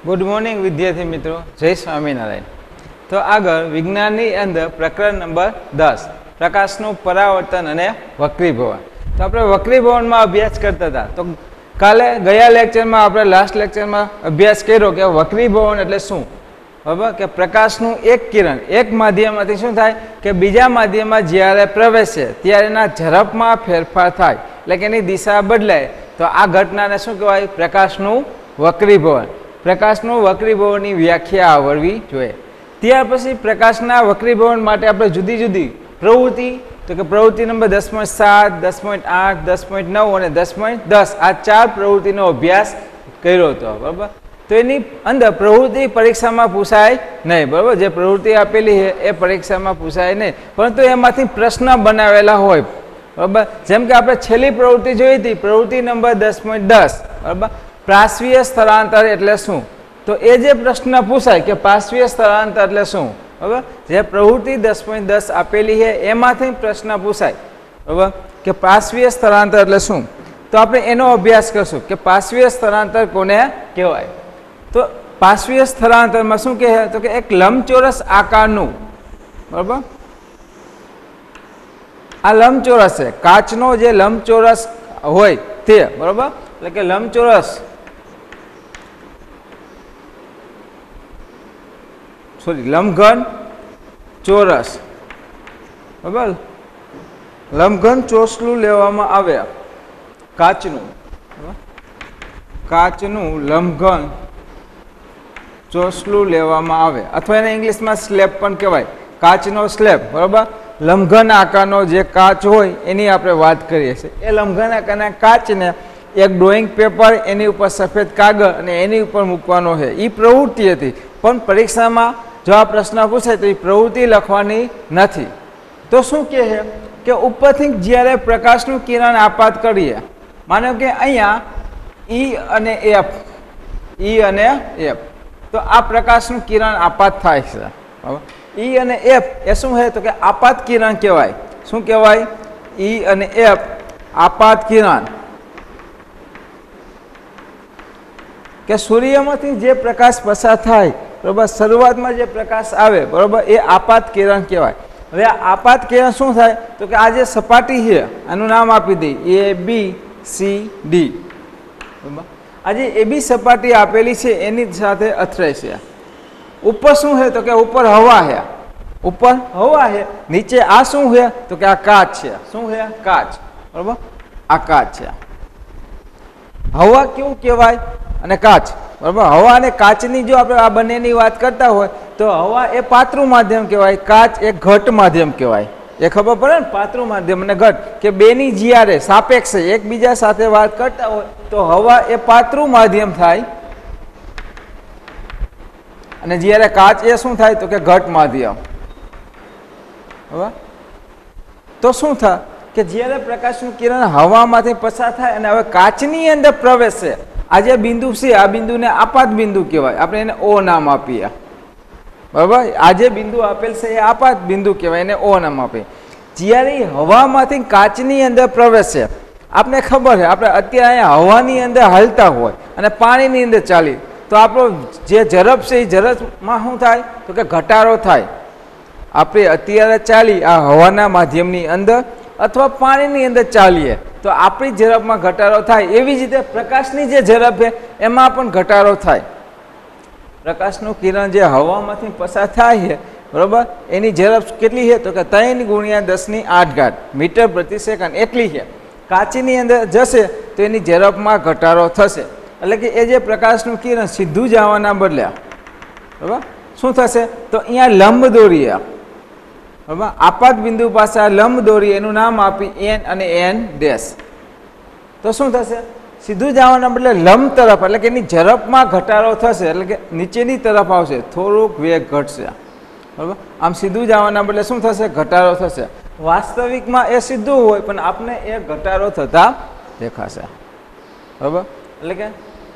Good morning विद्यार्थी मित्रों, जय स्वामीनारायण। तो आगळ विज्ञाननी अंदर प्रकरण नंबर 10 प्रकाशનું પરાવર્તન અને વક્રીભવન। तो આપણે વક્રીભવનમાં અભ્યાસ કરતા હતા। તો કાલે ગયા લેક્ચરમાં આપણે લાસ્ટ લેક્ચરમાં અભ્યાસ કર્યો કે વક્રીભવન એટલે શું, બરાબર? કે પ્રકાશનું એક કિરણ એક માધ્યમમાંથી શું થાય કે બીજા માધ્યમમાં જ્યારે પ્રવેશે ત્યારે એના ઝડપમાં ફેરફાર થાય, એટલે કે એની દિશા બદલાય। તો આ ઘટનાને શું કહેવાય? પ્રકાશનું વક્રીભવન। પ્રકાશનું વક્રીભવનની વ્યાખ્યા આવડવી જોઈએ। ત્યાર પછી પ્રકાશના વક્રીભવન માટે આપણે જુદી જુદી પ્રવૃત્તિ, તો કે પ્રવૃત્તિ નંબર 10.7, 10.8, 10.9 અને 10.10 આ ચાર પ્રવૃત્તિનો અભ્યાસ કર્યો હતો, બરાબર? તો એની અંદર પ્રવૃત્તિ પરીક્ષામાં પૂછાય નહીં, બરાબર? જે પ્રવૃત્તિ આપેલી છે એ પરીક્ષામાં પૂછાય નહીં, પરંતુ એમાંથી પ્રશ્ન બનાવેલા હોય, બરાબર? જેમ કે આપણે છેલ્લી પ્રવૃત્તિ જોઈ હતી, પ્રવૃત્તિ નંબર 10.10, બરાબર? પાર્શ્વીય સ્થળાંતર એટલે શું? તો એ જે પ્રશ્ન પૂછાય કે પાર્શ્વીય સ્થળાંતર એટલે શું, બરાબર? જે પ્રવૃત્તિ 10.10 આપેલી છે એમાંથી પ્રશ્ન પૂછાય, બરાબર? કે પાર્શ્વીય સ્થળાંતર એટલે શું? તો આપણે એનો અભ્યાસ કરશું કે પાર્શ્વીય સ્થળાંતર કોને કહેવાય। તો પાર્શ્વીય સ્થળાંતરમાં શું કહે? તો કે એક લંબચોરસ આકારનું, બરાબર? આ લંબચોરસ છે, કાચનો જે લંબચોરસ હોય તે, બરાબર? એટલે કે લંબચોરસ લંબઘન ચોરસ, બરાબર? લંબઘન ચોસલું લેવામાં આવે કાચનું, કાચનું લંબઘન ચોસલું લેવામાં આવે, અથવા એને ઇંગ્લિશમાં સ્લેબ પણ કહેવાય, કાચનો સ્લેબ, બરાબર? લંબઘન આકારનો જે કાચ હોય એની આપણે વાત કરીએ છીએ। એ લંબઘન આકારના કાચને એક ડ્રોઈંગ પેપર, એની ઉપર સફેદ કાગળ અને એની ઉપર મૂકવાનો છે, એ પ્રવૃત્તિ હતી। પણ પરીક્ષામાં જો આ પ્રશ્ન પૂછાય તો એ પ્રવૃત્તિ લખવાની નથી। તો શું કહે છે કે ઉપરથી જ્યારે પ્રકાશનું કિરણ આપાત કરીએ, માનો કે અહીંયા ઈ અને એફ, ઈ અને એફ, તો આ પ્રકાશનું કિરણ આપાત થાય છે, બરાબર? ઈ અને એફ એ શું છે? તો કે આપાત કિરણ કહેવાય। શું કહેવાય? ઈ અને એફ આપાત કિરણ। કે સૂર્યમાંથી જે પ્રકાશ પસાર થાય, બરાબર, શરૂઆતમાં જે પ્રકાશ આવે, બરાબર, એ આપાત કિરણ કહેવાય। હવે આ આપાત કિરણ શું થાય? તો કે આ જે સપાટી છે આનું નામ આપી દઈએ ABCD, બરાબર? આ જે AB સપાટી આપેલી છે એની સાથે અથડાય છે। ઉપર શું છે? તો કે ઉપર હવા છે, ઉપર હવા છે, નીચે આ શું છે? તો કે આ કાચ છે। શું છે? કાચ, બરાબર? આ કાચ છે। હવા કેવું કહેવાય અને કાચ, બરાબર? હવા અને કાચની જો આપણે આ બંનેની વાત કરતા હોય તો હવા એ પાતળું માધ્યમ કહેવાય, કાચ એ ઘટ માધ્યમ કહેવાય। એ ખબર પડે ને, પાતળું માધ્યમ અને ઘટ, કે બેની જ્યારે સાપેક્ષ એકબીજા સાથે વાત કરતા હોય તો હવા એ પાતળું માધ્યમ થાય અને જ્યારે કાચ એ શું થાય? તો કે ઘટ માધ્યમ, બરાબર? તો શું થાય કે જ્યારે પ્રકાશનું કિરણ હવામાંથી પસાર થાય અને હવે કાચની અંદર પ્રવેશે, આ જે બિંદુ છે આ બિંદુને આપાત બિંદુ કહેવાય, આપણે એને O નામ આપીએ, બરાબર? આ જે બિંદુ આપેલ છે એ આપાત બિંદુ કહેવાય, એને O નામ આપીએ। જ્યારે હવામાંથી કાચની અંદર પ્રવેશે, આપણે ખબર છે આપણે અત્યારે અહીંયા હવાની અંદર હાલતા હોય અને પાણીની અંદર ચાલી, તો આપણો જે ઝડપ છે એ ઝડપમાં શું થાય? તો કે ઘટાડો થાય। આપણે અત્યારે ચાલી આ હવાના માધ્યમની અંદર અથવા પાણીની અંદર ચાલીએ તો આપણી ઝડપમાં ઘટાડો થાય। એવી જ રીતે પ્રકાશની જે ઝડપ છે એમાં પણ ઘટાડો થાય। પ્રકાશનું કિરણ જે હવામાંથી પસાર થાય છે, બરાબર, એની ઝડપ કેટલી છે? તો કે 3 × 10⁸ મીટર પ્રતિ સેકન્ડ એટલી છે। કાચની અંદર જશે તો એની ઝડપમાં ઘટાડો થશે, એટલે કે એ જે પ્રકાશનું કિરણ સીધું જવાના બદલે, બરાબર, શું થશે? તો અહીંયા લંબ દોરીએ, બરાબર? આપાત બિંદુ પાસે આ લંબ દોરી, એનું નામ આપી N અને N', તો શું થશે? સીધું જવાના બદલે લંબ તરફ, એટલે કે એની ઝડપમાં ઘટાડો થશે, એટલે કે નીચેની તરફ આવશે, થોડુંક વેગ ઘટશે, બરાબર? આમ સીધું જવાના બદલે શું થશે? ઘટાડો થશે। વાસ્તવિકમાં એ સીધું હોય પણ આપણે એ ઘટાડો થતા દેખાશે, બરાબર? એટલે કે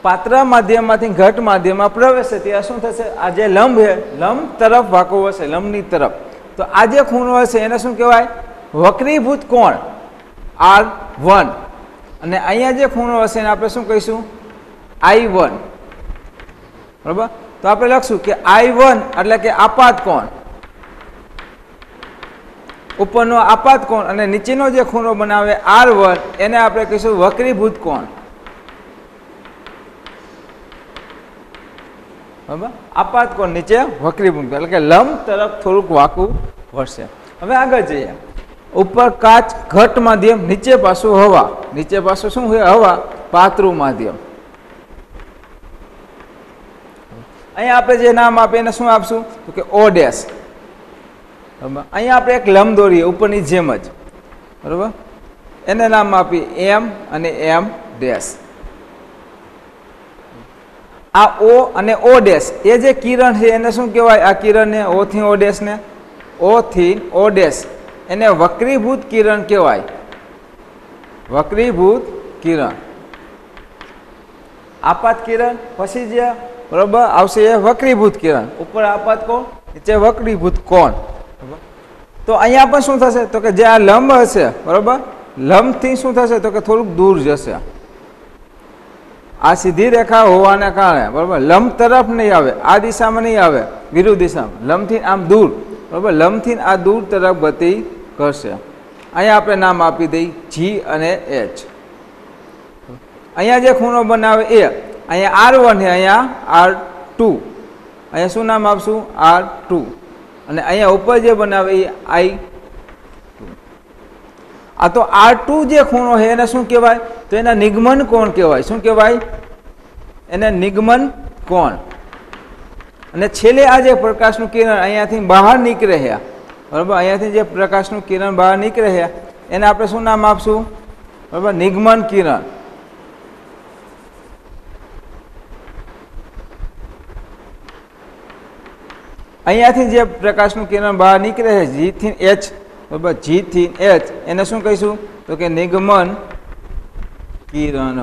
પાત્ર માધ્યમમાંથી ઘટ માધ્યમમાં પ્રવેશે ત્યાં શું થશે? આ જે લંબ છે લંબ તરફ વાંકો હશે, લંબની તરફ, તો આ જે ખૂણો હશે એને શું કહેવાય? વક્રીભૂત કોણ R1, અને અહીંયા જે ખૂણો હશે એને આપણે શું કહીશું? I1, બરાબર. તો આપણે લખશું કે I1 એટલે કે આપાત કોણ, ઉપરનો આપાત કોણ અને નીચેનો જે ખૂણો બનાવે R1 એને આપણે કહીશું વક્રીભૂત કોણ. બરાબર. આપાત કોણ નીચે વક્રીભૂત એટલે કે લંબ તરફ થોડુંક વાંકું વળશે. હવે આગળ જઈએ. ઉપર કાચ ઘટ માધ્યમ, નીચે પાછું હવા. નીચે પાછું શું હોય? હવા. પાતળું માધ્યમ. અહીંયા આપણે જે નામ આપીએ એને શું આપશું? તો કે O ડેશ. અહીંયા આપણે એક લંબ દોરીએ ઉપરની જેમ જ, બરાબર. એને નામ આપીએ M અને M ડેશ. આ O અને O ડેશ એ જે કિરણ છે એને શું કહેવાય? આ કિરણને O થી O ડેશ ને O થી O ડેશ એને વક્રીભૂત કિરણ કહેવાય. વક્રીભૂત કિરણ. આપાત કિરણ પછી જે બરાબર આવશે એ વક્રીભૂત કિરણ. ઉપર આપાત કોણ, નીચે વક્રીભૂત કોણ. તો અહીંયા પણ શું થશે? તો કે જે આ લંબ હશે, બરાબર, લંબથી શું થશે? તો કે થોડુંક દૂર જશે. આ સીધી રેખા હોવાના કારણે, બરાબર, લંબ તરફ નહીં આવે, આ દિશામાં નહીં આવે, વિરુદ્ધ દિશામાં. લંબથી આમ દૂર, બરાબર, લંબથી આ દૂર તરફ ગતિ કરશે. અહીંયા આપણે નામ આપી દઈએ G અને H. અહીંયા જે ખૂણો બનાવે એ અહીંયા R1 છે, અહીંયા R2. અહીંયા શું નામ આપશું? R2. અને અહીંયા ઉપર જે બનાવે એ I2. આ તો R2 જે ખૂણો છે એને શું કહેવાય? તો એના નિગમન કોણ કહેવાય. શું કહેવાય? એને નિગમન કોણ. અને છેલ્લે આ જે પ્રકાશનું કિરણ અહીંયાથી બહાર નીકળે છે, બરાબર, અહીંયાથી જે પ્રકાશનું કિરણ બહાર નીકળે છે એને આપણે શું નામ આપશું? બરાબર, નિગમન કિરણ. અહીંયાથી જે પ્રકાશનું કિરણ બહાર નીકળે છે G થી H, બરાબર, G થી H એને શું કહીશું? તો કે નિગમન કિરણ.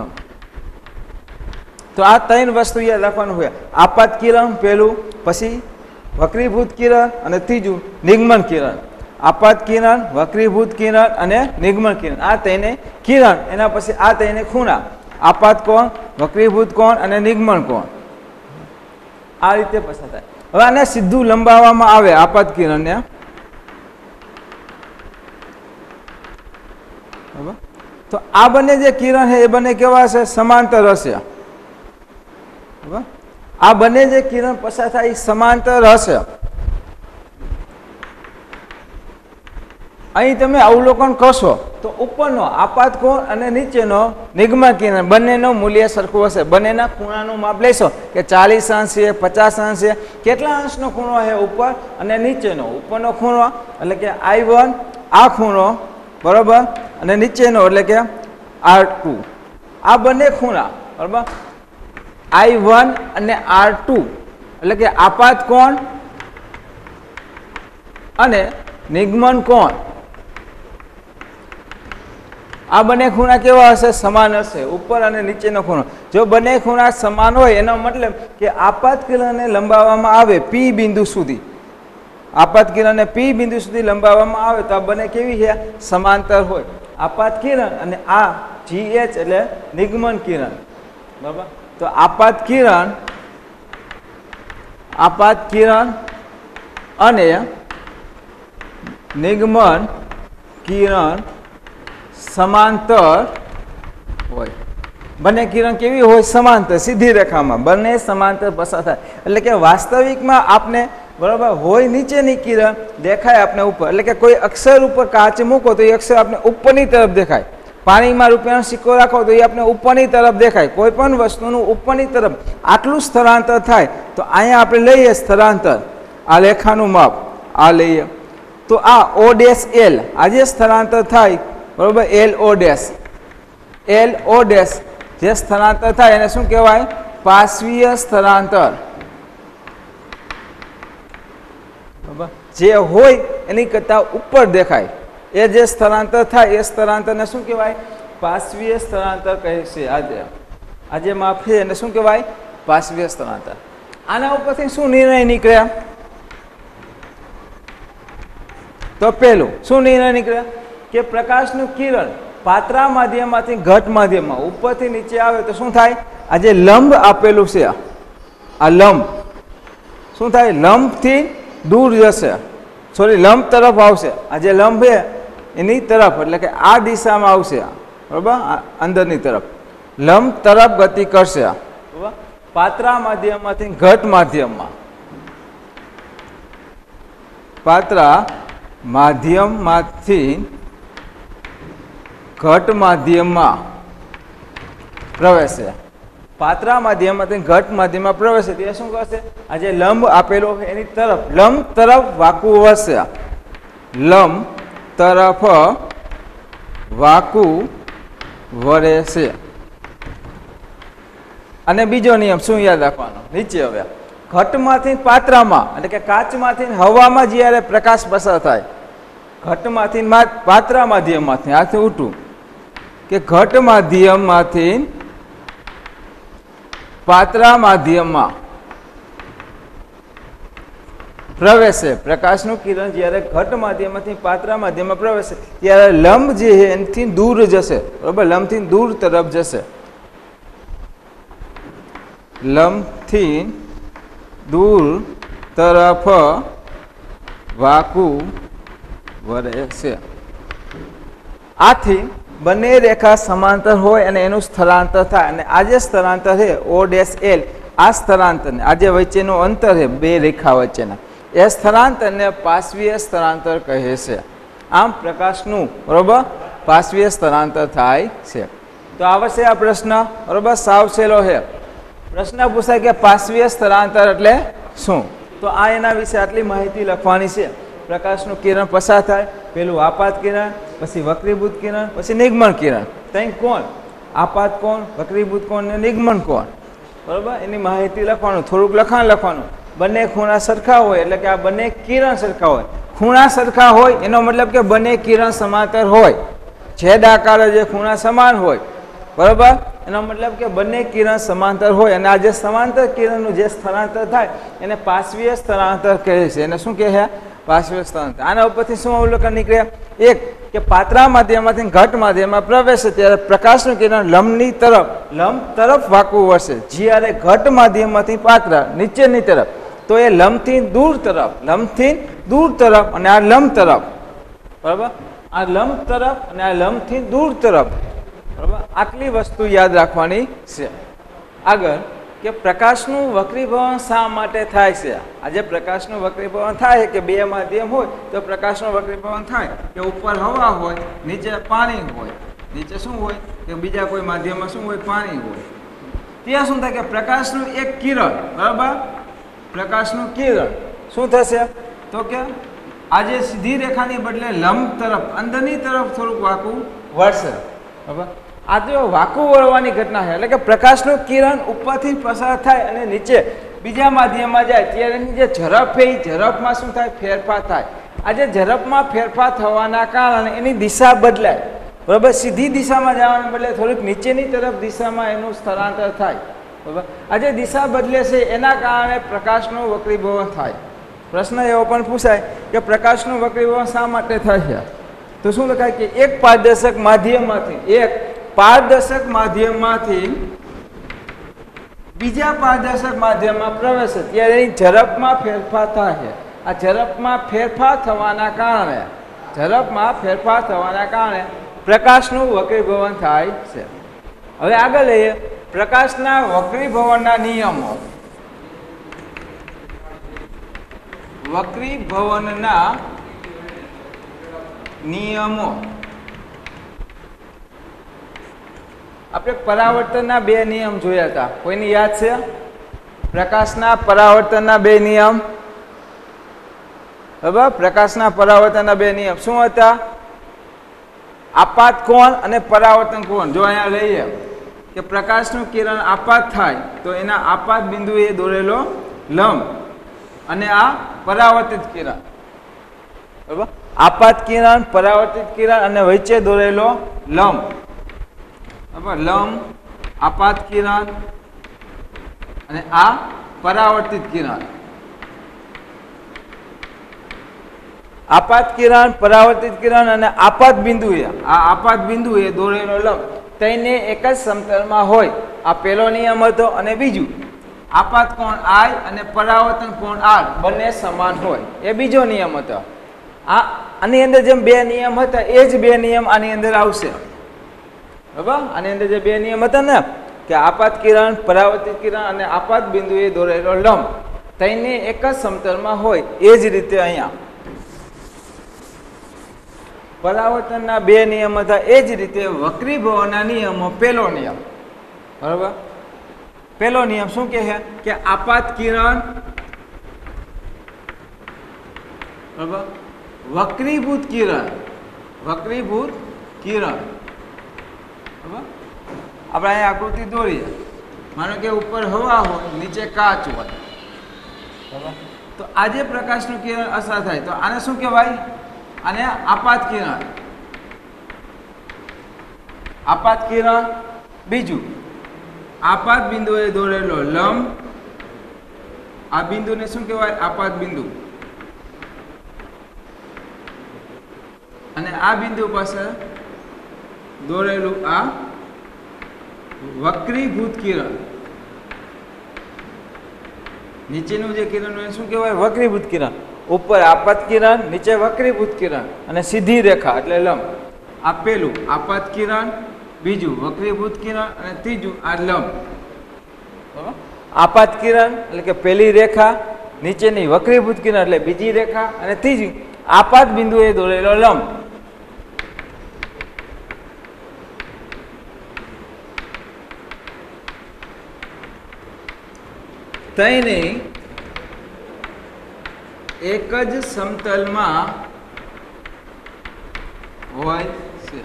તો આ ત્રણ વસ્તુ યાદ રાખવાનું હોય. આપાત કિરણ પહેલું, પછી વક્રીભૂત કિરણ અને ત્રીજું નિગમન કિરણ. આપાત કિરણ, વક્રીભૂત કિરણ અને નિગમન કિરણ. આ ત્રણે કિરણ, એના પછી આ ત્રણે ખૂણા. આપાત કોણ, વક્રીભૂત કોણ અને નિગમન કોણ. આ રીતે પસાર થાય. હવે આને સીધું લંબાવવામાં આવે આપાત કિરણને, બરાબર. તો આ બંને જે કિરણ છે એ બંને કેવા હશે? સમાંતર હશે. બરાબર. આ બંને જે કિરણ પસાર થાય એ સમાંતર હશે. અહીં તમે અવલોકન કરશો તો ઉપરનો આપાત કોણ અને નીચેનો નિગમન કિરણ બંનેનું મૂલ્ય સરખું હશે. બંનેના ખૂણાનું માપ લેશો કે 40 અંશ છે, 50 અંશ છે. કેટલા અંશનો ખૂણો છે ઉપર અને નીચેનો? ઉપરનો ખૂણો એટલે કે I1 આ ખૂણો, બરાબર, અને નીચેનો એટલે કે R2. આ બંને ખૂણા, બરાબર, I1 અને R2 એટલે કે આપાત કોણ અને નિગમન કોણ. આ બંને ખૂણા કેવા હશે? સમાન હશે. ઉપર અને નીચેનો ખૂણો. જો બંને ખૂણા સમાન હોય એનો મતલબ કે આપાત કિરણને લંબાવવામાં આવે P બિંદુ સુધી. આપાત કિરણને P બિંદુ સુધી લંબાવવામાં આવે તો આ બંને કેવી છે? સમાંતર હોય. આપાત કિરણ અને આ GH એટલે નિગમન કિરણ, બરાબર. તો આપાત કિરણ અને નિગમન કિરણ સમાંતર હોય. બંને કિરણ કેવી હોય? સમાંતર, સીધી રેખામાં બંને સમાંતર પસાર થાય. એટલે કે વાસ્તવિકમાં આપને, બરાબર, હોય નીચેની કિરણ દેખાય આપને ઉપર. એટલે કે કોઈ અક્ષર ઉપર કાચ મૂકો તો એ અક્ષર આપને ઉપરની તરફ દેખાય. પાણીમાં રૂપિયાનો સિક્કો રાખો તો એ આપણે ઉપરની તરફ દેખાય. કોઈ પણ વસ્તુનું ઉપરની તરફ આટલું સ્થળાંતર થાય તો અહીંયા આપણે લઈએ સ્થળાંતર, આ રેખાનું માપ આ લઈએ તો આ O ડેશ L આ જે સ્થળાંતર થાય, બરાબર, LO ડેશ, LO ડેશ જે સ્થળાંતર થાય એને શું કહેવાય? પાર્શ્વીય સ્થળાંતર. બરાબર, જે હોય એની કરતાં ઉપર દેખાય એ જે સ્થળાંતર થાય એ સ્થળાંતરને શું કહેવાય? પાર્શ્વીય સ્થળાંતર કહે છે. આ જે માપ છે એને શું કહેવાય? પાર્શ્વીય સ્થળાંતર. આના ઉપરથી શું નિર્ણય નીકળ્યા? તો પેલું શું નિર્ણય નીકળ્યા? કે પ્રકાશનું કિરણ પાતળા માધ્યમમાંથી ઘટ માધ્યમમાં ઉપરથી નીચે આવે તો શું થાય? આ જે લંબ આપેલું છે, આ લંબ શું થાય? લંબથી દૂર જશે, સોરી લંબ તરફ આવશે. આ જે લંબ છે એની તરફ, એટલે કે આ દિશામાં આવશે, બરાબર, અંદરની તરફ લંબ તરફ ગતિ કરશે, બરાબર. પાત્રા માધ્યમમાંથી ઘટ માધ્યમમાં, પાત્રા માધ્યમમાંથી ઘટ માધ્યમમાં પ્રવેશે. પાત્રા માધ્યમમાંથી ઘટ માધ્યમમાં પ્રવેશે તે શું કરશે? આ જે લંબ આપેલો છે એની તરફ, લંબ તરફ વાકું વળશે, લંબ તરફ વાકું વળે છે. અને બીજો નિયમ શું યાદ રાખવાનો? નીચે હવે ઘટમાંથી પાત્રામાં, એટલે કે કાચમાંથી હવામાં જ્યારે પ્રકાશ પસાર થાય, ઘટમાંથી પાત્રા માધ્યમમાંથી, આથી ઉઠું કે ઘટ માધ્યમમાંથી પાત્રા માધ્યમમાં પ્રવેશે, પ્રકાશનું કિરણ જ્યારે ઘટ માધ્યમમાંથી પાત્રા માધ્યમમાં પ્રવેશે ત્યારે લંબ જે છે એનાથી દૂર જશે, બરાબર, લંબથી દૂર તરફ જશે, લંબથી દૂર તરફ વાકું વળે છે. આથી બંને રેખા સમાંતર હોય અને એનું સ્થળાંતર થાય, અને આ જે સ્થળાંતર છે O'(L), આ સ્થળાંતરને, આ જે વચ્ચેનું અંતર છે બે રેખા વચ્ચેના, એ સ્થળાંતરને પાર્શ્વીય સ્થળાંતર કહે છે. આમ પ્રકાશનું, બરોબર, પાર્શ્વીય સ્થળાંતર થાય છે. તો આવશે આ પ્રશ્ન, બરોબર, સાવ સહેલો છે. પ્રશ્ન પૂછાય કે પાર્શ્વીય સ્થળાંતર એટલે શું? તો આ એના વિશે આટલી માહિતી લખવાની છે. પ્રકાશનું કિરણ પસાર થાય, પેલું આપાત કિરણ, પછી વક્રીભૂત કિરણ, પછી નિગમન કિરણ. ત્યાં કોણ? આપાત કોણ, વક્રીભૂત કોણ ને નિગમન કોણ, બરોબર, એની માહિતી લખવાનું, થોડુંક લખાણ લખવાનું. બંને ખૂણા સરખા હોય એટલે કે આ બંને કિરણ સરખા હોય. ખૂણા સરખા હોય એનો મતલબ કે બંને કિરણ સમાંતર હોય. છેદ આકારે જે ખૂણા સમાન હોય, બરોબર, એનો મતલબ કે બંને કિરણ સમાંતર હોય. અને આ જે સમાંતર કિરણનું જે સ્થળાંતર થાય એને પાર્શ્વીય સ્થળાંતર કહે છે. એને શું કહે છે? પાર્શ્વીય સ્થળાંતર. આના ઉપરથી શું અવલોકન નીકળે? એક કે પાત્રા માધ્યમમાંથી ઘટ માધ્યમમાં પ્રવેશે ત્યારે પ્રકાશનું કિરણ લંબ તરફ વાકું વળશે. જ્યારે ઘટ માધ્યમમાંથી પાત્રા નીચેની તરફ, તો એ લંબથી દૂર તરફ, લંબથી દૂર તરફ અને આ લંબ તરફ, બરાબર, આ લંબ તરફ અને આ લંબથી દૂર તરફ, બરાબર. આટલી વસ્તુ યાદ રાખવાની છે. આગળ કે પ્રકાશનું વક્રીભવન શા માટે થાય છે? આજે પ્રકાશનું વક્રીભવન થાય કે બે માધ્યમ હોય તો પ્રકાશનું વક્રીભવન થાય કે ઉપર હવા હોય, નીચે પાણી હોય, નીચે શું હોય કે બીજા કોઈ માધ્યમમાં શું હોય? પાણી હોય. ત્યાં શું થાય કે પ્રકાશનું એક કિરણ, બરાબર, પ્રકાશનું કિરણ શું થશે? તો કે આજે સીધી રેખાની બદલે લંબ તરફ, અંદરની તરફ થોડુંક વાકું વળશે, બરાબર. આ જો વાકું વળવાની ઘટના છે, એટલે કે પ્રકાશનું કિરણ ઉપરથી પસાર થાય અને નીચે બીજા માધ્યમમાં જાય ત્યારે એની જે ઝડપ છે એ ઝડપમાં શું થાય? ફેરફાર થાય. આ જે ઝડપમાં ફેરફાર થવાના કારણે એની દિશા બદલાય, બરાબર. સીધી દિશામાં જવાને બદલે થોડીક નીચેની તરફ દિશામાં એનું સ્થળાંતર થાય, બરાબર. આ જે દિશા બદલે છે એના કારણે પ્રકાશનું વક્રીભવન થાય. પ્રશ્ન એવો પણ પૂછાય કે પ્રકાશનું વક્રીભવન શા માટે થાય છે? તો શું લખાય કે એક પારદર્શક માધ્યમમાંથી બીજા પારદર્શક માધ્યમમાં પ્રવેશે ત્યારે એની ઝડપમાં ફેરફાર થાય છે. આ ઝડપમાં ફેરફાર થવાના કારણે પ્રકાશનું વક્રીભવન થાય છે. હવે આગળ લઈએ પ્રકાશના વક્રીભવનના નિયમો. વક્રીભવનના નિયમો આપણે પરાવર્તનના બે નિયમ જોયા હતા. કોઈની યાદ છે? પ્રકાશના પરાવર્તનના બે નિયમ, બરાબર. પ્રકાશના પરાવર્તનના બે નિયમ શું હતા? આપાત કોણ અને પરાવર્તન કોણ. જો અહીંયા લઈએ કે પ્રકાશનું કિરણ આપાત થાય તો એના આપાત બિંદુએ દોરેલો લંબ અને આ પરાવર્તિત કિરણ, બરાબર. આપાત કિરણ, પરાવર્તિત કિરણ અને વચ્ચે દોરેલો લંબ, બરાબર. લંબ, આપાત કિરણ અને આ પરાવર્તિત કિરણ. આપાત કિરણ, પરાવર્તિત કિરણ અને આપાત બિંદુએ દોરેલો લંબ તેને એક જ સમતલમાં હોય. આ પહેલો નિયમ હતો. અને બીજું આપાત કોણ I અને પરાવર્તન કોણ R બંને સમાન હોય, એ બીજો નિયમ હતો. આની અંદર જેમ બે નિયમ હતા એ જ બે નિયમ આની અંદર આવશે. બરાબર, આની અંદર જે બે નિયમ હતા ને કે આપાત કિરણ, પરાવર્તિત કિરણ અને આપાત બિંદુએ દોરેલો લંબ તેને એક જ સમતલમાં હોય, એ જ રીતે અહીંયા પરાવર્તનના બે નિયમ હતા, એ જ રીતે વક્રીભવનના નિયમો. પહેલો નિયમ, બરાબર, પહેલો નિયમ શું કહે છે કે આપાત કિરણ, બરાબર, વક્રીભૂત કિરણ, વક્રીભૂત કિરણ, બરાબર. આપણે અહીંયા આકૃતિ દોરીએ, માનો કે ઉપર હવા હોય, નીચે કાચ હોય, બરાબર. તો આ જે પ્રકાશનું કિરણ અસર થાય તો આને શું કહેવાય? આને આપાત કિરણ, આપાત કિરણ. બીજું, આપાત બિંદુએ દોરેલો લંબ, આ બિંદુને શું કહેવાય? આપાત બિંદુ. અને આ બિંદુ પાસે દોરેલું આ વક્રીભૂત કિરણ, નીચેનું જે કિરણ હોય શું કહેવાય? વક્રીભૂત કિરણ. ઉપર આપાત કિરણ, નીચે વક્રીભૂત કિરણ અને સીધી રેખા એટલે લંબ. આ પેલું આપાત કિરણ, બીજું વક્રીભૂત કિરણ અને ત્રીજું આ લંબ. બરાબર, આપાત કિરણ એટલે કે પહેલી રેખા, નીચેની વક્રીભૂત કિરણ એટલે બીજી રેખા અને ત્રીજી આપાત બિંદુએ દોરેલો લંબ. તેને એક જ સમતલમાં હોય છે.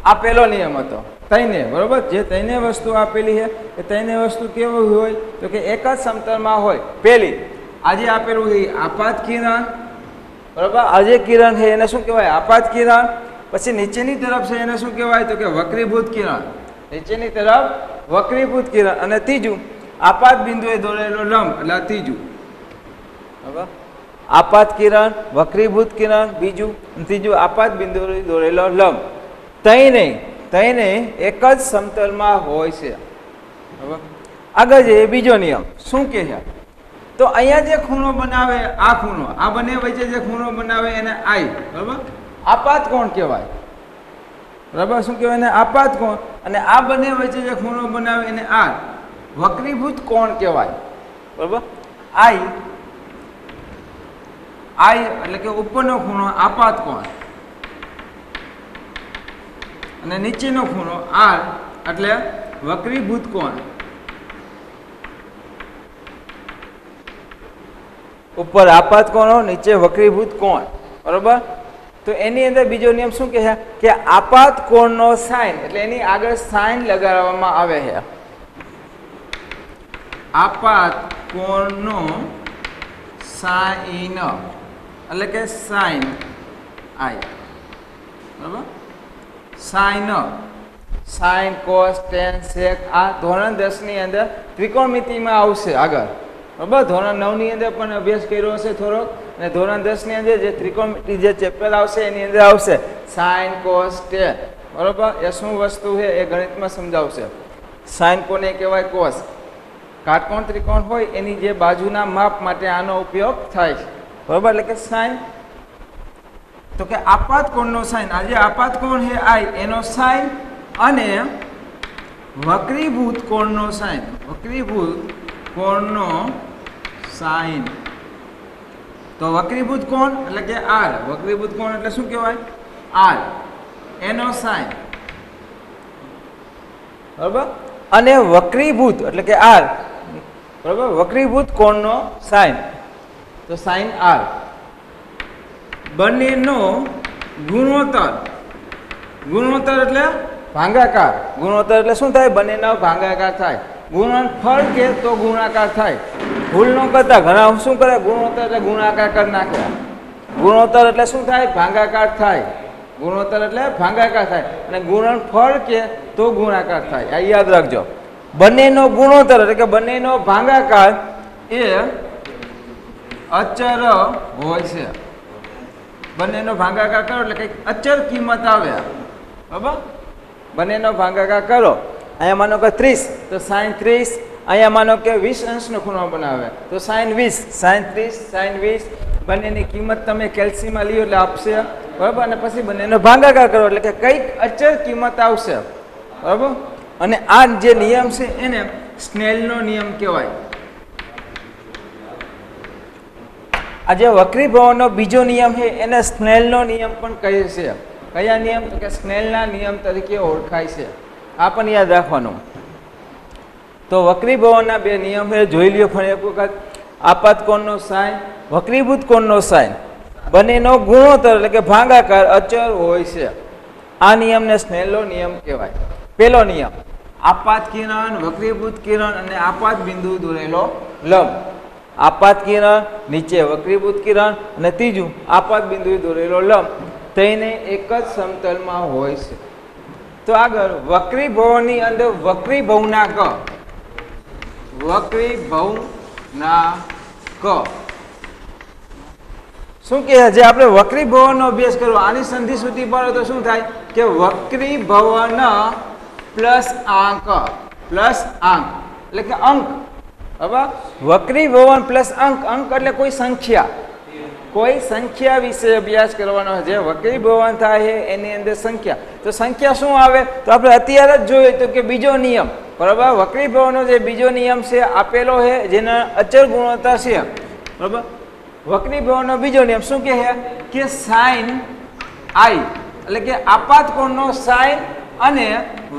આ પહેલો નિયમ હતો. તઈને, બરોબર, જે તઈને વસ્તુ આપેલી છે એ તઈને વસ્તુ કેવું હોય તો કે એક જ સમતલમાં હોય. પહેલી આજે આપેલું છે આપાત કિરણ, બરોબર, આજે કિરણ છે એને શું કહેવાય? આપાત કિરણ. પછી નીચેની તરફ છે એને શું કહેવાય તો કે વક્રીભૂત કિરણ, નીચેની તરફ વક્રીભૂત કિરણ. અને ત્રીજું આપાત બિંદુએ દોરેલો લંબ એટલે ત્રીજું. બરાબર, આપાત કિરણ, વક્રીભૂત કિરણ, બીજું, ત્રીજું આપાત બિંદુએ દોરેલો લંબ. તઈને એક જ સમતલમાં હોય છે. બરાબર, આગળ જે બીજો નિયમ શું કહે છે તો અહીંયા જે ખૂણો બનાવે આ ખૂણો, આ બંને વચ્ચે જે ખૂણો બનાવે એને I, બરાબર, આપાત કોણ કહેવાય. બરાબર, શું કહેવાય એને? આપાત કોણ. અને આ બંને વચ્ચે જે ખૂણો બનાવે એને R, વક્રીભૂત કોણ કહેવાય. બરાબર, I એટલે કે ઉપરનો ખૂણો આપાત કોણ અને નીચેનો ખૂણો R એટલે વક્રીભૂત કોણ. ઉપર આપાત કોણો, નીચે વક્રીભૂત કોણ. બરોબર, તો એની અંદર બીજો નિયમ શું કહે છે કે આપાત કોણનો સાઇન એટલે એની આગળ સાઇન લગાડવામાં આવે છે. આપાત કોણનો સાઇન એટલે કે સાઇન I, બરાબર, સાઇન, સાઇન, કોસ, ટેન, સેક આ ધોરણ 10 ની અંદર ત્રિકોણમિતિમાં આવશે આગળ. બરાબર, ધોરણ 9 ની અંદર પણ અભ્યાસ કર્યો હશે થોડોક, અને ધોરણ 10 ની અંદર જે ત્રિકોણમિતિ જે ચેપ્ટર આવશે એની અંદર આવશે સાઇન, કોસ, ટેન. બરાબર, એ શું વસ્તુ છે એ ગણિતમાં સમજાવશે. સાઇન કોને કહેવાય? કોસ. કાટકોણ ત્રિકોણ હોય એની જે બાજુના માપ માટે આનો ઉપયોગ થાય છે. બરાબર, એટલે કે સાઇન. તો કે આપાત કોણનો સાઇન, આજે આપાત કોણ છે I એનો સાઇન અને વક્રીભૂત કોણનો સાઇન, વક્રીભૂત કોણનો સાઇન. તો વક્રીભૂત કોણ એટલે કે R, વક્રીભૂત કોણ એટલે શું કહેવાય? R એનો સાઇન. બરાબર, અને વક્રીભૂત એટલે કે R, બરાબર, વક્રીભૂત કોણનો સાઇન તો સાઇન R. બંનેનો ગુણોત્તર, ગુણોત્તર એટલે ભાગાકાર, ગુણોત્તર એટલે શું થાય? બંનેનો ભાગાકાર થાય. ગુણનફળ કે તો ગુણાકાર થાય. ભૂલ ન કરતા ઘણા શું કરે? ગુણોત્તર એટલે ગુણાકાર કરી નાખે. ગુણોત્તર એટલે શું થાય? ભાગાકાર થાય. ગુણોત્તર એટલે ભાગાકાર થાય અને ગુણનફળ કે તો ગુણાકાર થાય. આ યાદ રાખજો. બંનેનો ગુણોત્તર એટલે કે બંનેનો ભાગાકાર એ અચર હોય છે. બંનેનો ભાગાકાર કરો એટલે કંઈક અચર કિંમત આવે. બરાબર, બંનેનો ભાગાકાર કરો અહીંયા માનો કે 30 તો sin 30, અહીંયા માનો કે 20 અંશનો ખૂણો બનાવે તો sin 20, sin 30, sin 20 બંનેની કિંમત તમે કેલ્સીમાં લ્યો એટલે આપશે, બરાબર. અને પછી બંનેનો ભાગાકાર કરો એટલે કે કઈક અચળ કિંમત આવશે, બરાબર. અને આ જે નિયમ છે એને સ્નેલનો નિયમ કહેવાય. આ જે વક્રીભાવનો બીજો નિયમ છે એને સ્નેલનો નિયમ પણ કહે છે. કયા નિયમ? તો કે સ્નેલના નિયમ તરીકે ઓળખાય છે. આ પણ યાદ રાખવાનું. તો વક્રીભાવના બે નિયમ છે, જોઈ લ્યો ફરી એક વખત. આપાત કોણનો સાઇન, વક્રીભૂત કોણનો સાઇન, બંનેનો ગુણોત્તર એટલે કે ભાગાકાર અચળ હોય છે. આ નિયમને સ્નેલનો નિયમ કહેવાય. પહેલો નિયમ, આપાત કિરણ, વક્રીભૂત કિરણ અને આપાત બિંદુ દોરેલો લંબ. આપાત કિરણ, નીચે વક્રીભૂત કિરણ, અને ત્રીજું આપાત બિંદુ દોરેલો લંબ, તેને એક જ સમતલમાં હોય છે. તો આગળ વક્રીભાવની અંદર વક્રીભાવનાંક, વક્રીભાવનાંક શું કહે? જે આપણે વક્રીભાવનનો અભ્યાસ કરવો, આની સંધિ સુધી પડે તો શું થાય કે વક્રીભાવન પ્લસ આંક, પ્લસ આંક એટલે કે અંક. હવે વક્રીભાવન પ્લસ અંક, અંક એટલે કોઈ સંખ્યા, કોઈ સંખ્યા વિશે અભ્યાસ કરવાનો. જે વક્રીભાવન થાય છે એની અંદર સંખ્યા. તો સંખ્યા શું આવે? તો આપણે અત્યારે જ જોયું તો કે બીજો નિયમ, બરાબર. વક્રીભાવનો જે બીજો નિયમ છે આપેલો છે, જેના અચળ ગુણોત્તર છે, બરાબર. વક્રીભાવનો બીજો નિયમ શું કહે કે સાઇન આઈ એટલે કે આપાત કોણનો સાઇન અને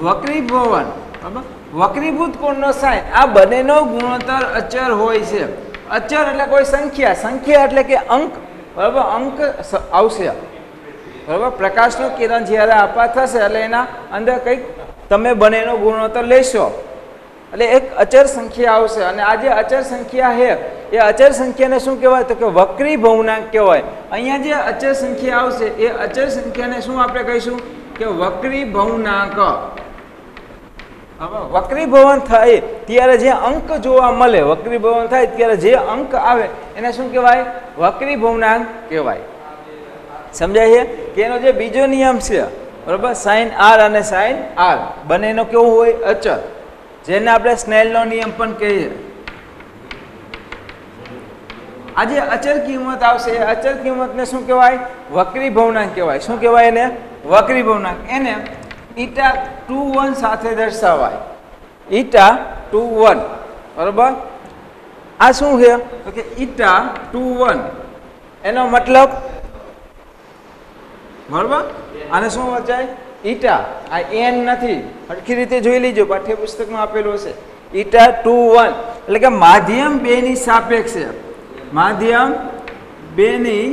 વક્રીભાવન, બરાબર, વક્રીભૂત કોણનો સાઇન, આ બંનેનો ગુણોત્તર અચળ હોય છે. અચળ એટલે કોઈ સંખ્યા, સંખ્યા એટલે કે અંક, બરાબર. અંક આવશે, બરાબર. પ્રકાશનું કિરણ જ્યારે આપાત થશે એટલે એના અંદર કંઈક તમે બંનેનો ગુણોત્તર લેશો એટલે એક અચળ સંખ્યા આવશે. અને આ જે અચળ સંખ્યા છે એ અચળ સંખ્યાને શું કહેવાય? તો કે વક્રીભાવનાંક કહેવાય. અહીંયા જે અચળ સંખ્યા આવશે એ અચળ સંખ્યાને શું આપણે કહીશું? કે વક્રીભાવનાંક. હવે વક્રીભાવન થાય ત્યારે જે અંક જોવા મળે, વક્રીભાવન થાય ત્યારે જે અંક આવે એને શું કહેવાય? વક્રીભાવનાંક કહેવાય. સમજાય છે કે એનો જે બીજો નિયમ છે, બરાબર, સાઇન આર અને સાઇન આર બંનેનો કેવું હોય? અચળ, જેને આપણે સ્નેલનો નિયમ પણ કહીએ. આ જે અચળ કિંમત આવશે એ અચળ કિંમતને શું કહેવાય? વક્રીભાવનાંક કહેવાય. શું કહેવાય એને? વક્રીભાવનાંક. એને ઈટા 2 1 સાથે દર્શાવાય. ઈટા 2 1, બરાબર. આ શું છે? તો કે ઈટા 2 1 એનો મતલબ, બરાબર, આને શું વચાય? ઈટા. આ એન નથી, સરખી રીતે જોઈ લીજો, પાઠ્યપુસ્તકમાં આપેલું હશે. ઈટા 2 1 એટલે કે માધ્યમ 2 ની સાપેક્ષે, માધ્યમ 2 ની,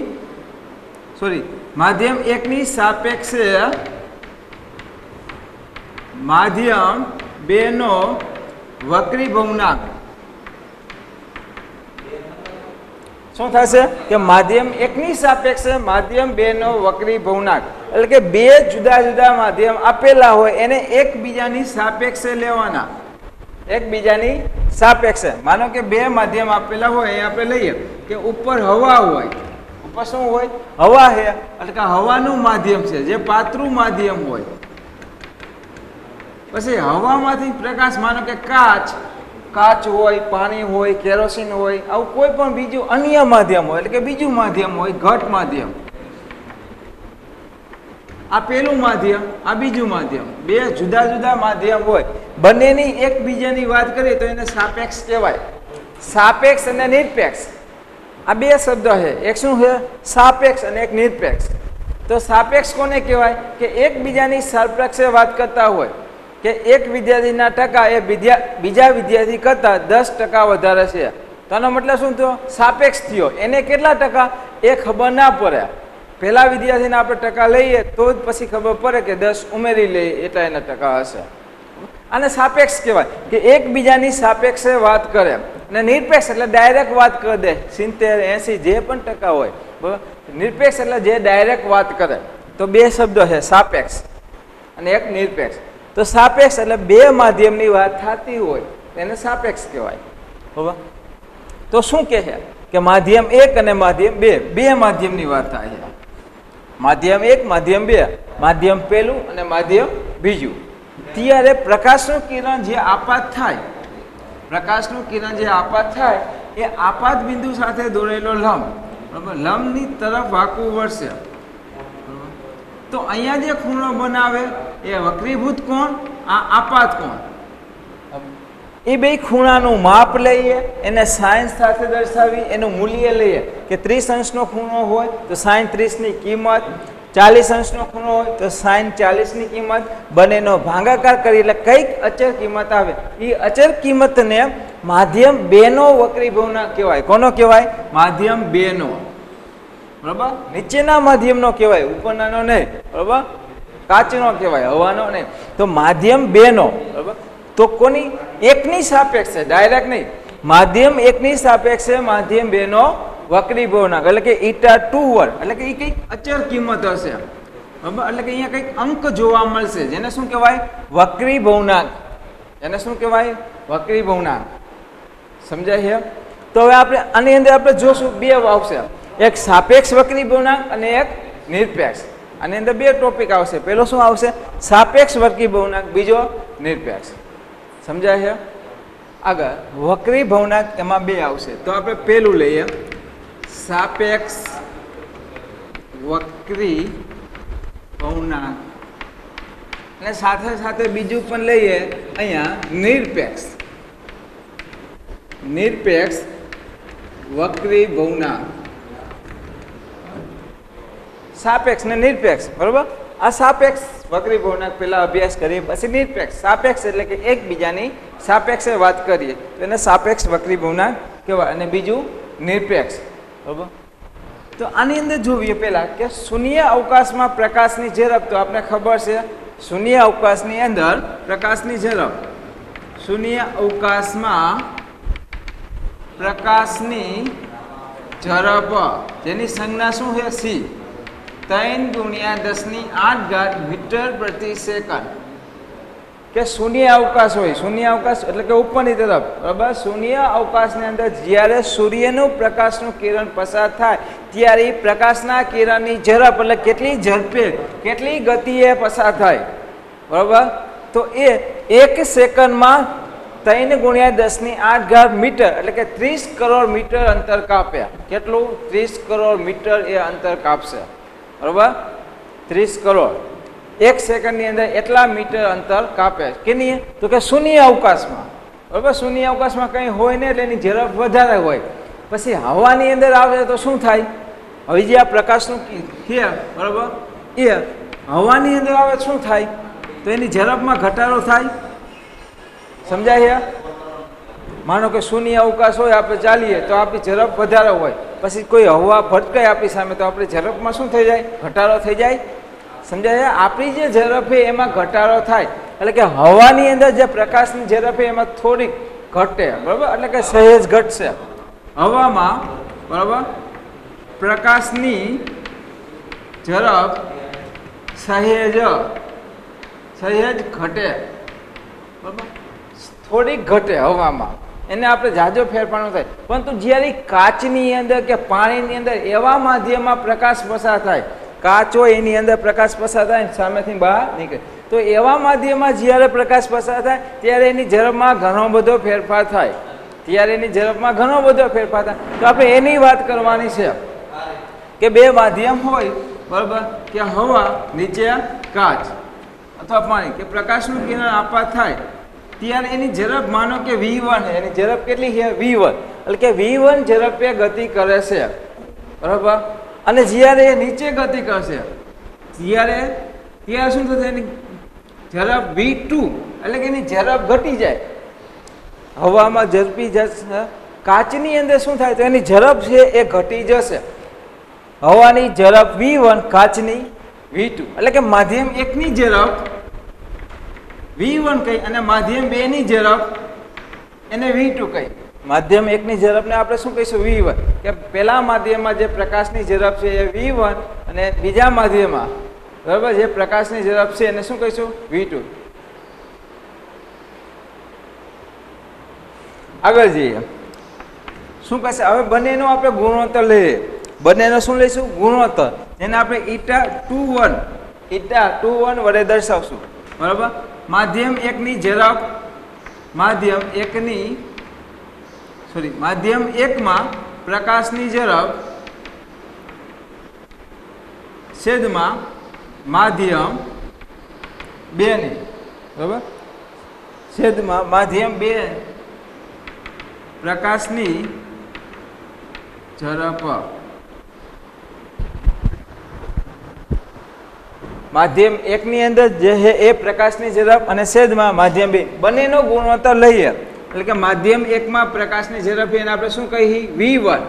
સોરી, માધ્યમ 1 ની સાપેક્ષે માધ્યમ 2 નો વક્રીભાવનાંક શું થશે? કે માધ્યમ 1 ની સાપેક્ષે માધ્યમ 2 નો વક્રીભાવનાંક એટલે કે બે જુદા જુદા માધ્યમ આપેલા હોય એને એકબીજાની સાપેક્ષે લેવાના. એકબીજાની સાપેક્ષે. માનો કે બે માધ્યમ આપેલા હોય, એ આપણે લઈએ કે ઉપર હવા હોય, ઉપર શું હોય? હવા છે એટલે કે હવાનું માધ્યમ છે, જે પાતળું માધ્યમ હોય. પછી હવામાંથી પ્રકાશ, માનો કે કાચ હોય, પાણી હોય, કેરોસીન હોય, આવું કોઈ પણ બીજું અન્ય માધ્યમ હોય એટલે કે બીજું માધ્યમ હોય, ઘટ માધ્યમ. આ પેલું માધ્યમ, આ બીજું માધ્યમ, બે જુદા જુદા માધ્યમ હોય, બંનેની એકબીજાની વાત કરીએ તો એને સાપેક્ષ કહેવાય. સાપેક્ષ અને નિરપેક્ષ આ બે શબ્દ છે. એક શું છે? સાપેક્ષ અને એક નિરપેક્ષ. તો સાપેક્ષ કોને કહેવાય? કે એકબીજાની સાપેક્ષે વાત કરતા હોય કે એક વિદ્યાર્થીના ટકા એ બીજા વિદ્યાર્થી કરતા 10% વધારે છે. તો આનો મતલબ શું થયો? સાપેક્ષ થયો. એને કેટલા ટકા એ ખબર ના પડે. પહેલા વિદ્યાર્થીને આપણે ટકા લઈએ તો જ પછી ખબર પડે કે 10 ઉમેરી લઈએ એટલા એના ટકા હશે. આને સાપેક્ષ કહેવાય કે એકબીજાની સાપેક્ષે વાત કરે. અને નિરપેક્ષ એટલે ડાયરેક્ટ વાત કરી દે, 70 80 જે પણ ટકા હોય, બરાબર. નિરપેક્ષ એટલે જે ડાયરેક્ટ વાત કરે. તો બે શબ્દો છે, સાપેક્ષ અને એક નિરપેક્ષ. તો સાપેક્ષ એટલે બે માધ્યમની વાત થતી હોય એને સાપેક્ષ કહેવાય, બરાબર. તો શું કહે છે કે માધ્યમ 1 અને માધ્યમ 2 બે માધ્યમની વાત થાય છે. માધ્યમ 1, માધ્યમ 2, માધ્યમ પહેલું અને માધ્યમ બીજું. ત્યારે પ્રકાશનું કિરણ જે આપાત થાય, પ્રકાશનું કિરણ જે આપાત થાય એ આપાત બિંદુ સાથે દોરેલો લંબ, બરાબર, લંબની તરફ વાંકું વળશે. તો અહીંયા જે ખૂણો બનાવે એ વક્રીભૂત કોણ, આ આપાત કોણ. એ બે ખૂણાનું માપ લઈએ, એને સાઈન સાથે દર્શાવી, એનું મૂલ્ય લઈએ કે 30 અંશનો ખૂણો હોય તો સાઈન 30ની કિંમત, 40 અંશનો ખૂણો હોય તો સાઈન 40ની કિંમત, બંનેનો ભાગાકાર કરી એટલે કઈક અચળ કિંમત આવે. એ અચળ કિંમતને માધ્યમ 2 નો વક્રીભવનાંક કહેવાય. કોનો કહેવાય? માધ્યમ 2 નો. બરાબર, નીચેના માધ્યમનો કહેવાય, ઉપરનાનો નહીં. બરાબર, કાચનો કહેવાય, હવાનો નહીં. તો માધ્યમ 2 નો. બરાબર, તો કોની? એકની સાપેક્ષે, ડાયરેક્ટ નહીં, માધ્યમ 1ની સાપેક્ષે માધ્યમ 2 નો વક્રીભવનાંક એટલે કે η2 એટલે કે એ કંઈક અચળ કિંમત હશે. બરાબર, એટલે કે અહીંયા કંઈક અંક જોવા મળશે જેને શું કહેવાય? વક્રીભવનાંક. એને શું કહેવાય? વક્રીભવનાંક. સમજાય છે? તો હવે આપણે આની અંદર આપણે જોશું બે આવશે, એક સાપેક્ષ વક્રીભવનાંક અને એક નિરપેક્ષ. આની અંદર બે ટોપિક આવશે. પહેલો શું આવશે? સાપેક્ષ વક્રીભવનાંક, બીજો નિરપેક્ષ. સમજાય છે? આગળ વક્રીભવનાંક એમાં બે આવશે. તો આપણે પહેલું લઈએ, સાપેક્ષ વક્રીભવનાંક, અને સાથે સાથે બીજું પણ લઈએ અહીંયા નિરપેક્ષ, નિરપેક્ષ વક્રીભવનાંક. સાપેક્ષ ને નિરપેક્ષ. બરોબર, આ સાપેક્ષ વક્રીભવનાંક પહેલા અભ્યાસ કરીએ, પછી નિરપેક્ષ. સાપેક્ષ એટલે કે એકબીજાની સાપેક્ષે વાત કરીએ તો એને સાપેક્ષ વક્રીભવનાંક કહેવાય, અને બીજું નિરપેક્ષ. બરોબર, તો આની અંદર જોઈએ પહેલા કે શૂન્ય અવકાશમાં પ્રકાશની ઝડપ. તો આપણે ખબર છે શૂન્ય અવકાશની અંદર પ્રકાશની ઝડપ, શૂન્ય અવકાશમાં પ્રકાશની ઝડપ જેની સંજ્ઞા શું છે? c, 3 × 10⁸ મીટર પ્રતિ સેકન્ડ. કે શૂન્ય અવકાશ હોય, શૂન્ય અવકાશ એટલે કે ઉપરની તરફ. બરાબર, શૂન્ય અવકાશની અંદર જ્યારે સૂર્યનું પ્રકાશનું કિરણ પસાર થાય ત્યારે પ્રકાશના કિરણની ઝડપ એટલે કેટલી ઝડપે, કેટલી ગતિએ પસાર થાય. બરાબર, તો એ 1 સેકન્ડમાં 3 × 10⁸ મીટર એટલે કે 30 કરોડ મીટર અંતર કાપે. કેટલું? 30 કરોડ મીટર એ અંતર કાપશે. બરાબર, 30 કરોડ 1 સેકન્ડની અંદર એટલા મીટર અંતર કાપે. કેની? તો કે શૂન્ય અવકાશમાં. બરાબર, શૂન્ય અવકાશમાં કંઈ હોય ને એટલે એની ઝડપ વધારે હોય. પછી હવાની અંદર આવે તો શું થાય? હવે જે આ પ્રકાશનું છે, બરાબર, એ હવાની અંદર આવે શું થાય? તો એની ઝડપમાં ઘટાડો થાય. સમજાય છે? માનો કે શૂન્ય અવકાશ હોય, આપણે ચાલીએ તો આપણી ઝડપ વધારે હોય, પછી કોઈ હવા ભટકાય આપણી સામે તો આપણી ઝડપમાં શું થઈ જાય? ઘટાડો થઈ જાય. સમજાય? આપણી જે ઝડપ છે એમાં ઘટાડો થાય. એટલે કે હવાની અંદર જે પ્રકાશની ઝડપ છે એમાં થોડીક ઘટે. બરાબર, એટલે કે સહેજ ઘટશે હવામાં. બરાબર, પ્રકાશની ઝડપ સહેજ ઘટે. બરાબર, થોડીક ઘટે હવામાં, એને આપણે જાજો ફેરફાર થાય. પરંતુ જ્યારે કાચની અંદર કે પાણીની અંદર એવા માધ્યમમાં પ્રકાશ પસાર થાય, કાચ હોય એની અંદર પ્રકાશ પસાર થાય ને સામેથી બહાર નીકળે, તો એવા માધ્યમમાં જ્યારે પ્રકાશ પસાર થાય ત્યારે એની ઝડપમાં ઘણો બધો ફેરફાર થાય. ત્યારે એની ઝડપમાં ઘણો બધો ફેરફાર થાય. તો આપણે એની વાત કરવાની છે કે બે માધ્યમ હોય, બરાબર, કે હવા, નીચે કાચ અથવા પાણી, કે પ્રકાશનું કિરણ આપાત થાય ત્યારે એની ઝડપ માનો કે v1 છે. એની ઝડપ કેટલી છે? v1. એટલે કે v1 ઝડપે ગતિ કરે છે. બરાબર, અને જ્યારે એ નીચે ગતિ કરશે ત્યારે શું થશે? એની ઝડપ v2 એટલે કે એની ઝડપ ઘટી જાય, હવામાં ઝડપી જશે. કાચની અંદર શું થાય? તો એની ઝડપ છે એ ઘટી જશે. હવાની ઝડપ v1, કાચની v2. એટલે કે માધ્યમ 1 ની ઝડપ v1 કહી અને માધ્યમ 2 ની ઝડપ એને v2 કહી. માધ્યમ 1 ની ઝડપને આપણે શું કહીશું? v1. કે પહેલા માધ્યમમાં જે પ્રકાશની ઝડપ છે એ v1 અને બીજા માધ્યમમાં, બરાબર, જે પ્રકાશની ઝડપ છે એને શું કહીશું? v2. આગળ જઈએ, શું કહેશે? હવે બંનેનો આપણે ગુણોત્તર લઈએ. બંનેનો શું લઈશું? ગુણોત્તર, જેને આપણે η21 વડે દર્શાવશું. બરાબર, માધ્યમ એકની ઝડપ માધ્યમ એકમાં પ્રકાશની ઝડપ છેદમાં માધ્યમ બેની, બરાબર, છેદમાં માધ્યમ બે પ્રકાશની ઝડપ. માધ્યમ એકની અંદર જે છે એ પ્રકાશની ઝડપ અને છેદમાં માધ્યમ બે બંનેનો ગુણોત્તર લઈએ એટલે કે માધ્યમ એકમાં પ્રકાશની ઝડપ એને આપણે શું કહીએ v1.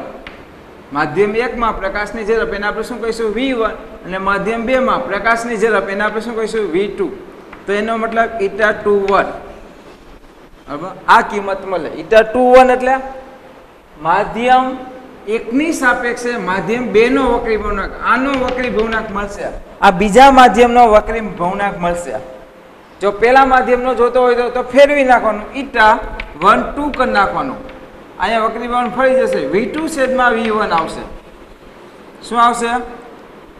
માધ્યમ એકમાં પ્રકાશની ઝડપ એને આપણે શું કહીશું v1 અને માધ્યમ બેમાં પ્રકાશની ઝડપ એને આપણે શું કહીશું v2. તો એનો મતલબ η21, બરાબર, આ કિંમત મળે. η21 એટલે માધ્યમ એકની સાપેક્ષે માધ્યમ બેનો વક્રી ભવનાક, આનો વક્રી ભવનાક મળશે, આ બીજા માધ્યમનો વક્રી ભવનાક મળશે. જો પેલા માધ્યમનો જોતો હોય તો ફેરવી નાખવાનું, η12 કરી નાખવાનું, અહીંયા વક્રી ભવન ફરી જશે, v2 છેદમાં v1 આવશે. શું આવશે?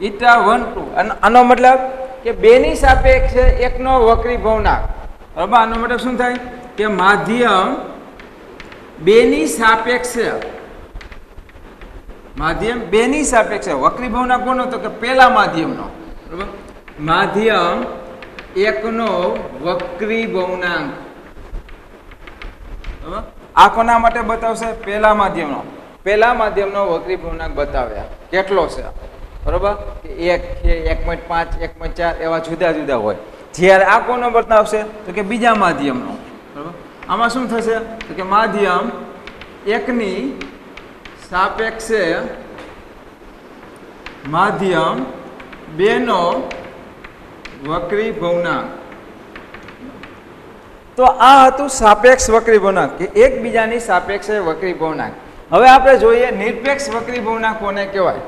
η12. આનો મતલબ કે બેની સાપેક્ષે એકનો વક્રી ભવનાક, બરાબર. આનો મતલબ શું થાય કે માધ્યમ બેની સાપેક્ષે વક્રી ભવનાક કોનો? તો કે પેલા માધ્યમનો, બરાબર. માધ્યમ એકનો વક્રી ભવનાક, બરાબર. આ કોના માટે બતાવશે? પેલા માધ્યમનો વક્રી ભવનાક બતાવ્યા કેટલો છે, બરાબર. 1 છે, 1.5, 1.4 એવા જુદા જુદા હોય. જ્યારે આ કોનો બતાવશે? તો કે બીજા માધ્યમનો, બરાબર. આમાં શું થશે? તો કે માધ્યમ એકની સાપેક્ષે માધ્યમ બેનો વક્રી ભવનાક. તો આ હતું સાપેક્ષ વક્રી ભવનાક કે એકબીજાની સાપેક્ષે વક્રી ભવનાક. હવે આપણે જોઈએ નિરપેક્ષ વક્રી ભવનાક કોને કહેવાય,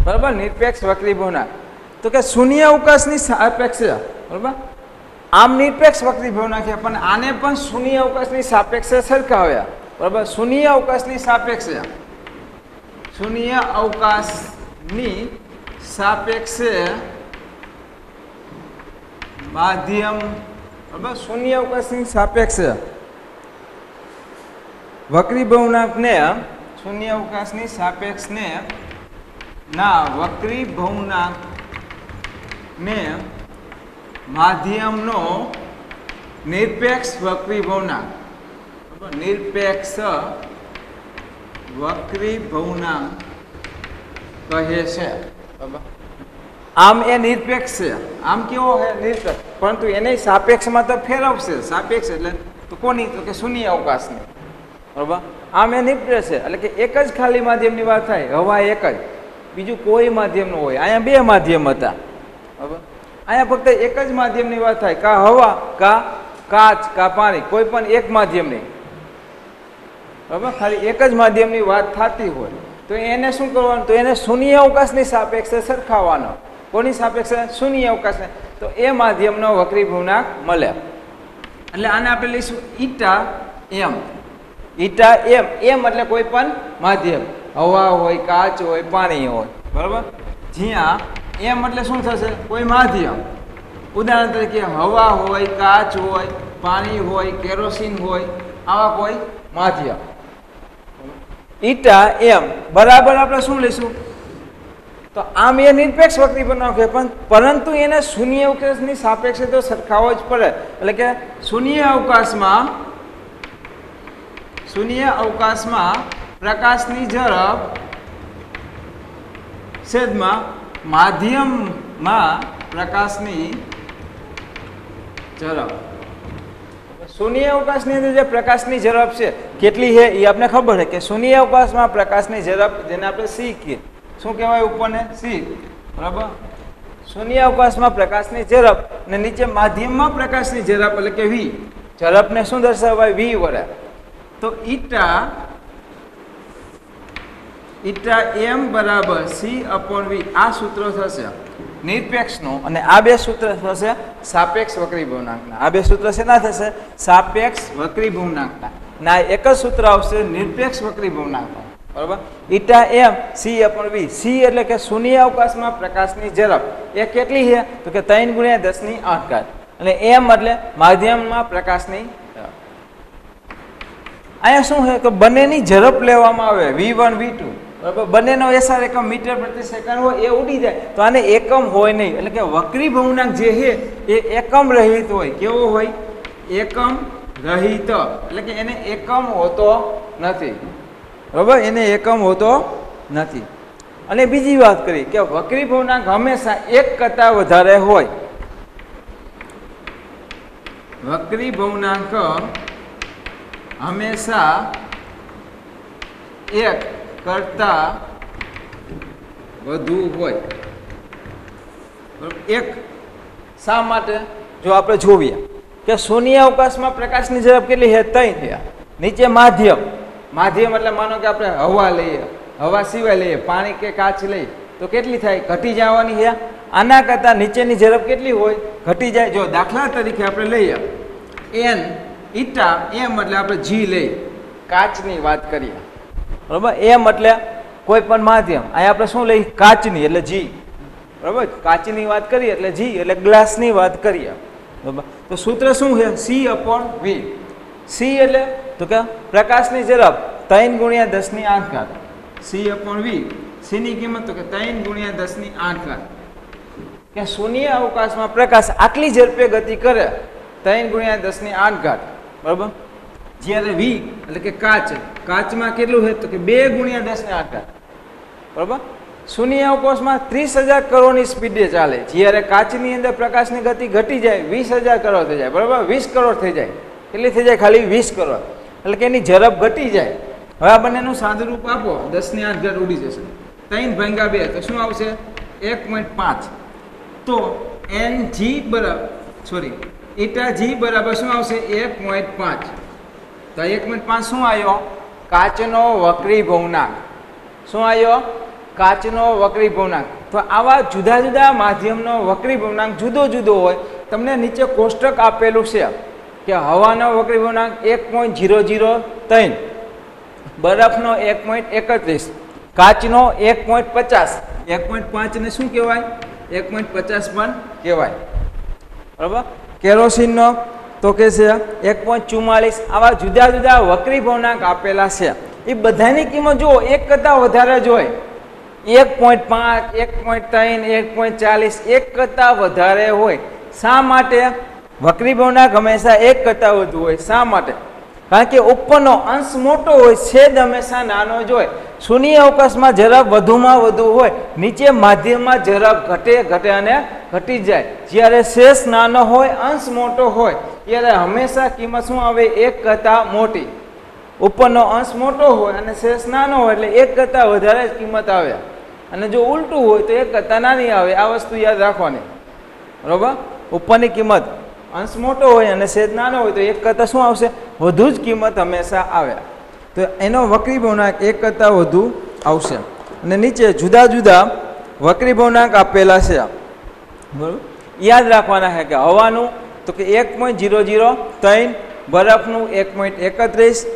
બરાબર. નિરપેક્ષ વક્રી ભવનાક તો કે શૂન્ય અવકાશની સાપેક્ષે, બરાબર. આમ નિરપેક્ષ વક્રી ભવનાક છે પણ આને પણ શૂન્ય અવકાશની સાપેક્ષે સરખાવ્યા, બરાબર. શૂન્ય અવકાશની સાપેક્ષે માધ્યમ, બરાબર. શૂન્ય અવકાશની સાપેક્ષે વક્રી ભવનાકને, શૂન્ય અવકાશની સાપેક્ષને ના વક્રી ભવનાકને માધ્યમનો નિરપેક્ષ વક્રી ભવનાક, બરાબર. નિરપેક્ષ વક્રી ભવનાક કહે છે, બરાબર. આમ એ નિરપેક્ષ છે, આમ કેવો છે? નિરપેક્ષ. પરંતુ એને સાપેક્ષમાં તો ફેરવશે. સાપેક્ષ એટલે તો કોની? તો કે શૂન્ય અવકાશની, બરાબર. આમ એ નિરપેક્ષ છે એટલે કે એક જ ખાલી માધ્યમની વાત થાય, હવા એક જ, બીજું કોઈ માધ્યમ ન હોય. અહીંયા બે માધ્યમ હતા, બરાબર. અહીંયા ફક્ત એક જ માધ્યમની વાત થાય, કા હવા, કા કાચ, કા પાણી, કોઈ પણ એક માધ્યમ નહીં, બરાબર. ખાલી એક જ માધ્યમની વાત થતી હોય તો એને શું કરવાનું? તો એને શૂન્ય અવકાશની સાપેક્ષે સરખાવવાનો. કોની સાપેક્ષે? શૂન્ય અવકાશને. તો એ માધ્યમનો વક્રી ભવનાક મળે. એટલે આને આપણે લઈશું η_m. એમ એટલે કોઈ પણ માધ્યમ, હવા હોય, કાચ હોય, પાણી હોય, બરાબર. જ્યાં એમ એટલે શું થશે? કોઈ માધ્યમ. ઉદાહરણ તરીકે હવા હોય, કાચ હોય, પાણી હોય, કેરોસીન હોય, આવા કોઈ માધ્યમ. η_m બરાબર આપણે શું લઈશું? તો આમ એ નિરપેક્ષ વક્રી ભવનાક છે પણ પરંતુ એને શૂન્ય અવકાશની સાપેક્ષે તો સરખાવવો જ પડે. એટલે કે શૂન્ય અવકાશમાં પ્રકાશની ઝડપ છેદમાં માધ્યમમાં પ્રકાશની ઝડપ. શૂન્ય અવકાશની અંદર જે પ્રકાશની ઝડપ છે કેટલી છે એ આપણે ખબર છે કે શૂન્ય અવકાશમાં પ્રકાશની ઝડપ, જેને આપણે સી કહીએ, શું કહેવાય ઉપરને? સી, બરાબર. શૂન્ય અવકાશમાં પ્રકાશની ઝડપ અને નીચે માધ્યમમાં પ્રકાશની ઝડપ એટલે કે વી. ઝડપને શું દર્શાવાય? વી વડે. તો η_m બરાબર c/v. આ સૂત્ર થશે નિરપેક્ષનું અને આ બે સૂત્ર થશે સાપેક્ષ વક્રી ભવનાકના. આ બે સૂત્ર શેના થશે? સાપેક્ષ વક્રી ભવનાકના. ના એક જ સૂત્ર આવશે નિરપેક્ષ વક્રી ભવનાકનું, બરાબર. η_m c/v. c એટલે કે શૂન્ય અવકાશમાં પ્રકાશની ઝડપ એ કેટલી છે? તો કે 3 × 10⁸. અને એમ એટલે માધ્યમમાં પ્રકાશની અહીંયા શું છે કે બંનેની ઝડપ લેવામાં આવે v1 v2 બરાબર બંનેનો એસઆર એકમ મીટર પ્રતિ સેકન્ડ હોય એ ઉડી જાય તો આને એકમ હોય નહીં એટલે કે વક્રી ભવનાંક જે છે એ એકમ રહિત હોય કેવો હોય એકમ રહિત એટલે કે એને એકમ હોતો નથી બરાબર એને એકમ હોતો નથી અને બીજી વાત કરી કે વક્રી ભવનાંક હંમેશા એક કરતાં વધારે હોય વક્રી ભવનાંક હંમેશા એક કરતા વધુ હોય એક શા માટે જો આપણે જોઈએ કે શૂન્ય અવકાશમાં પ્રકાશની ઝડપ કેટલી છે 3 છે નીચે માધ્યમ એટલે માનો કે આપણે હવા લઈએ હવા સિવાય લઈએ પાણી કે કાચ લઈએ તો કેટલી થાય ઘટી જવાની છે આના કરતાં નીચેની ઝડપ કેટલી હોય ઘટી જાય જો દાખલા તરીકે આપણે લઈએ n ઈટા એમ એટલે આપણે જી લઈએ કાચની વાત કરીએ બરાબર એમ એટલે કોઈ પણ માધ્યમ અહીંયા આપણે શું લઈએ કાચની એટલે જી બરાબર કાચની વાત કરીએ એટલે જી એટલે ગ્લાસની વાત કરીએ બરાબર તો સૂત્ર શું છે c/v c એટલે તો કે પ્રકાશની ઝડપ 3 × 10⁸ c/v c ની કિંમત તો કે 3 × 10⁸ કે શૂન્ય અવકાશમાં પ્રકાશ આટલી ઝડપે ગતિ કરે 3 × 10⁸ બરાબર જ્યારે v એટલે કે કાચમાં કેટલું છે તો કે 2 × 10⁸ બરાબર શૂન્ય અવકાશમાં 30,000 કરોડની સ્પીડે ચાલે જ્યારે કાચની અંદર પ્રકાશની ગતિ ઘટી જાય 20,000 કરોડ થઈ જાય બરાબર 20 કરોડ થઈ જાય કેટલી થઈ જાય ખાલી 20 કરોડ એટલે કે એની ઝડપ ઘટી જાય હવે આ બંનેનું સાદું રૂપ આપો 10⁸ ઉડી જશે 3/2 તો શું આવશે 1.5 તો ng બરાબર ઈટા g બરાબર શું આવશે 1.5 તો 1.5 શું આવ્યો કાચનો વક્રી ભવનાંક શું આવ્યો કાચનો વક્રી ભવનાંક તો આવા જુદા જુદા માધ્યમનો વક્રી ભવનાંક જુદો જુદો હોય તમને નીચે કોષ્ટક આપેલું છે કે હવાનો વક્રી ભવનાંક 1.003 બરફનો 1.31 કાચનો 1.50 1.5 ને શું કહેવાય 1.50 પણ કહેવાય બરાબર કેરોસીનનો તો કે છે 1.44 આવા જુદા જુદા વક્રી ભવનાંક આપેલા છે એ બધાની કિંમત જુઓ એક કરતાં વધારે જ હોય 1.5 1.3 1.40 એક કરતાં વધારે હોય શા માટે વક્રી ભવનાંક હંમેશા એક કરતાં વધુ હોય શા માટે કારણ કે ઉપરનો અંશ મોટો હોય છેદ હંમેશા નાનો જ હોય શૂન્ય અવકાશમાં ઝડપ વધુમાં વધુ હોય નીચે માધ્યમમાં ઝડપ ઘટે અને ઘટી જાય જ્યારે શેષ નાનો હોય અંશ મોટો હોય ત્યારે હંમેશા કિંમત શું આવે એક કરતાં મોટી ઉપરનો અંશ મોટો હોય અને શેષ નાનો હોય એટલે એક કરતાં વધારે જ કિંમત આવે અને જો ઉલટું હોય તો એક કરતાં નાની આવે આ વસ્તુ યાદ રાખવાની બરાબર ઉપરની કિંમત અંશ મોટો હોય અને છેદ નાનો હોય તો એક કરતાં શું આવશે વધુ જ કિંમત હંમેશા આવે તો એનો વક્રી ભવનાંક એક કરતાં વધુ આવશે અને નીચે જુદા જુદા વક્રી ભવનાંક આપેલા છે બરાબર યાદ રાખવાના છે કે હવાનું તો કે 1.003 બરફનું 1.31